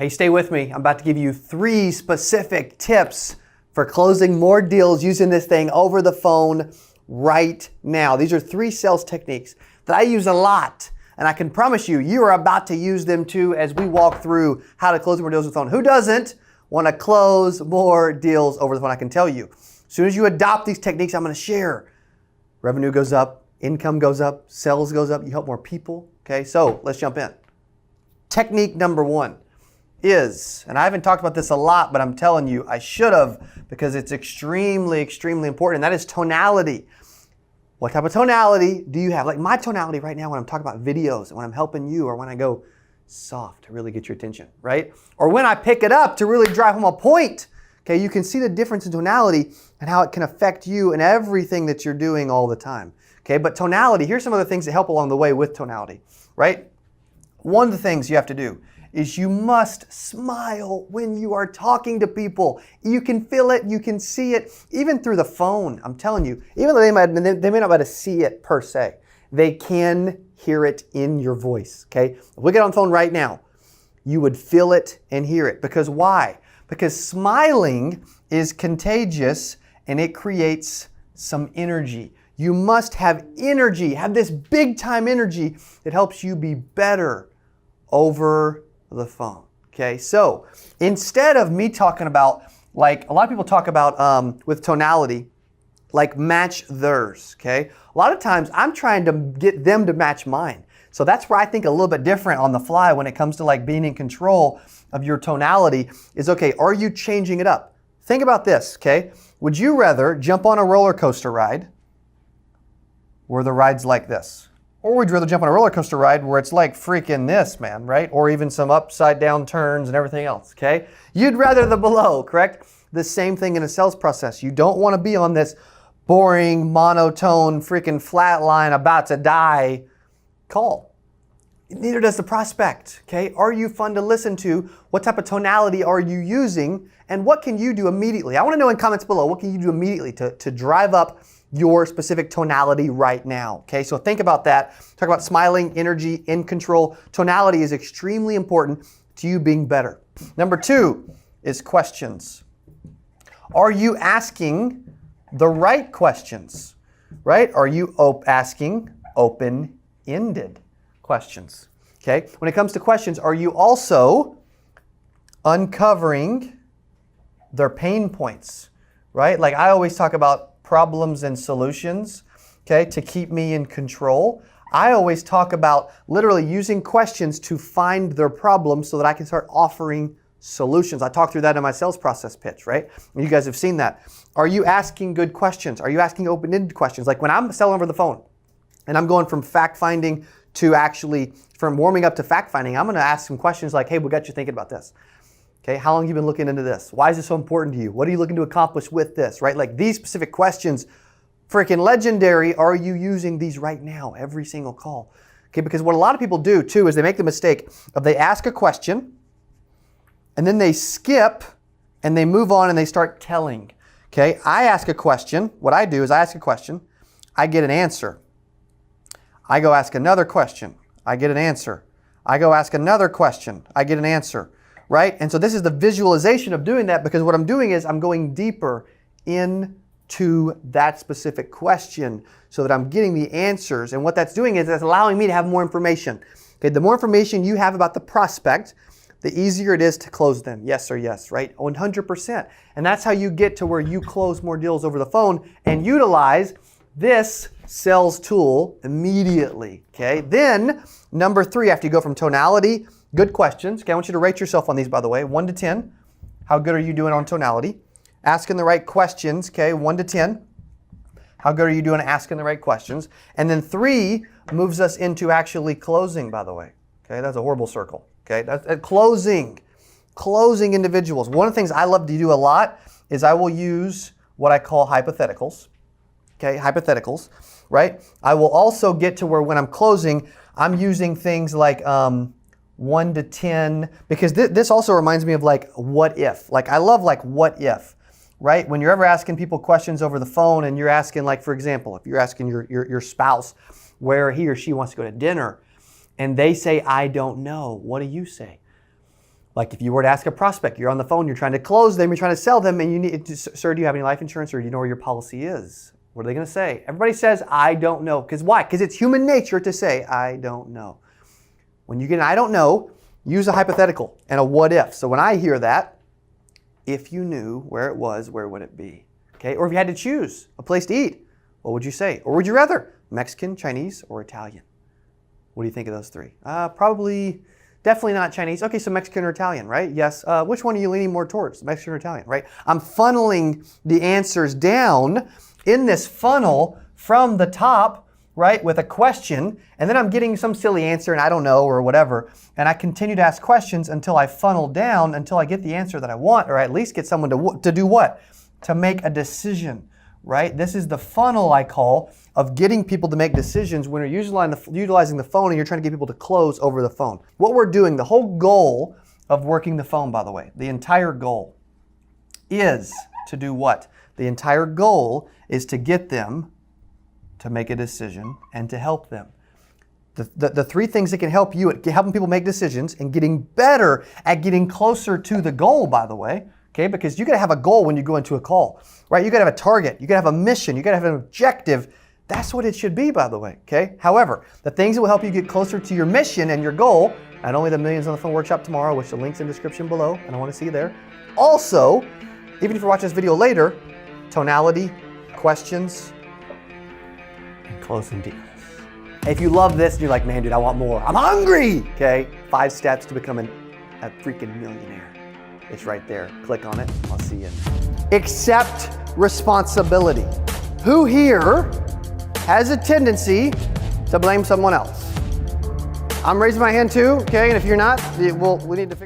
Hey, stay with me. I'm about to give you 3 specific tips for closing more deals using this thing over the phone right now. These are 3 sales techniques that I use a lot, and I can promise you, you are about to use them too as we walk through how to close more deals over the phone. Who doesn't want to close more deals over the phone? I can tell you. As soon as you adopt these techniques I'm going to share, revenue goes up, income goes up, sales goes up, you help more people. Okay, so let's jump in. Technique number 1 is, and I haven't talked about this a lot, but I'm telling you, I should have, because it's extremely, extremely important, and that is tonality. What type of tonality do you have? Like my tonality right now when I'm talking about videos and when I'm helping you, or when I go soft to really get your attention, right? Or when I pick it up to really drive home a point. Okay, you can see the difference in tonality and how it can affect you and everything that you're doing all the time. Okay, but tonality, here's some of the things that help along the way with tonality, right? One of the things you have to do is you must smile when you are talking to people. You can feel it, you can see it, even through the phone. I'm telling you, even though they may not be able to see it per se, they can hear it in your voice, okay? If we get on the phone right now, you would feel it and hear it. Because why? Because smiling is contagious and it creates some energy. You must have energy, have this big time energy that helps you be better over the phone. Okay, so instead of me talking about, like a lot of people talk about with tonality, like match theirs. Okay, a lot of times I'm trying to get them to match mine. So that's where I think a little bit different on the fly when it comes to like being in control of your tonality is, okay, are you changing it up? Think about this, okay? Would you rather jump on a roller coaster ride where the ride's like this? Or would you rather jump on a roller coaster ride where it's like freaking this, man, right? Or even some upside down turns and everything else, okay? You'd rather the below, correct? The same thing in a sales process. You don't want to be on this boring, monotone, freaking flat line, about to die call. Neither does the prospect, okay? Are you fun to listen to? What type of tonality are you using? And what can you do immediately? I want to know in comments below, what can you do immediately to drive up your specific tonality right now, okay? So think about that. Talk about smiling, energy, in control. Tonality is extremely important to you being better. Number 2 is questions. Are you asking the right questions, right? Are you asking open-ended questions, okay? When it comes to questions, are you also uncovering their pain points, right? Like I always talk about problems and solutions, okay, to keep me in control. I always talk about literally using questions to find their problems so that I can start offering solutions. I talk through that in my sales process pitch, right? You guys have seen that. Are you asking good questions? Are you asking open-ended questions? Like when I'm selling over the phone and I'm going from fact-finding to actually, from warming up to fact-finding, I'm going to ask some questions like, hey, what got you thinking about this? Okay, how long have you been looking into this? Why is this so important to you? What are you looking to accomplish with this, right? Like these specific questions, freaking legendary. Are you using these right now, every single call? Okay, because what a lot of people do too is they make the mistake of they ask a question and then they skip and they move on and they start telling. Okay, I ask a question. What I do is I ask a question. I get an answer. I go ask another question. I get an answer. I go ask another question. I get an answer. Right? And so this is the visualization of doing that, because what I'm doing is I'm going deeper into that specific question so that I'm getting the answers. And what that's doing is that's allowing me to have more information. Okay, the more information you have about the prospect, the easier it is to close them. Yes or yes, right? 100%. And that's how you get to where you close more deals over the phone and utilize this sales tool immediately. Okay, then number 3, after you go from tonality, good questions. Okay, I want you to rate yourself on these, by the way, 1 to 10. How good are you doing on tonality? Asking the right questions, okay, 1 to 10. How good are you doing at asking the right questions? And then 3 moves us into actually closing, by the way. Okay, that's a horrible circle. Okay, that's closing individuals. One of the things I love to do a lot is I will use what I call hypotheticals. Okay, hypotheticals, right? I will also get to where when I'm closing, I'm using things like 1 to 10, because this also reminds me of like what if. Like I love like what if, right? When you're ever asking people questions over the phone and you're asking, like for example, if you're asking your spouse where he or she wants to go to dinner and they say, I don't know, what do you say? Like if you were to ask a prospect, you're on the phone, you're trying to close them, you're trying to sell them, and you need, sir, do you have any life insurance, or do you know where your policy is? What are they going to say? Everybody says, I don't know. Because why? Because it's human nature to say, I don't know. When you get an I don't know, use a hypothetical and a what if. So when I hear that, if you knew where it was, where would it be? Okay? Or if you had to choose a place to eat, what would you say? Or would you rather Mexican, Chinese, or Italian? What do you think of those three? Probably, definitely not Chinese. Okay, so Mexican or Italian, right? Yes. Which one are you leaning more towards, Mexican or Italian, right? I'm funneling the answers down in this funnel from the top, right, with a question, and then I'm getting some silly answer and I don't know or whatever, and I continue to ask questions until I funnel down, until I get the answer that I want, or at least get someone to do what? To make a decision, right? This is the funnel I call of getting people to make decisions when you're utilizing the phone and you're trying to get people to close over the phone. What we're doing, the whole goal of working the phone, by the way, the entire goal is to do what? The entire goal is to get them to make a decision and to help them. The three things that can help you at helping people make decisions and getting better at getting closer to the goal, by the way, okay? Because you gotta have a goal when you go into a call, right? You gotta have a target, you gotta have a mission, you gotta have an objective. That's what it should be, by the way, okay? However, the things that will help you get closer to your mission and your goal, not only the Millions on the Phone workshop tomorrow, which the link's in the description below, and I wanna see you there. Also, even if you're watching this video later, tonality, questions, and closing deals. If you love this and you're like, man, dude, I want more. I'm hungry, okay? 5 steps to becoming a freaking millionaire. It's right there. Click on it. I'll see you. Accept responsibility. Who here has a tendency to blame someone else? I'm raising my hand too, okay? And if you're not, we need to figure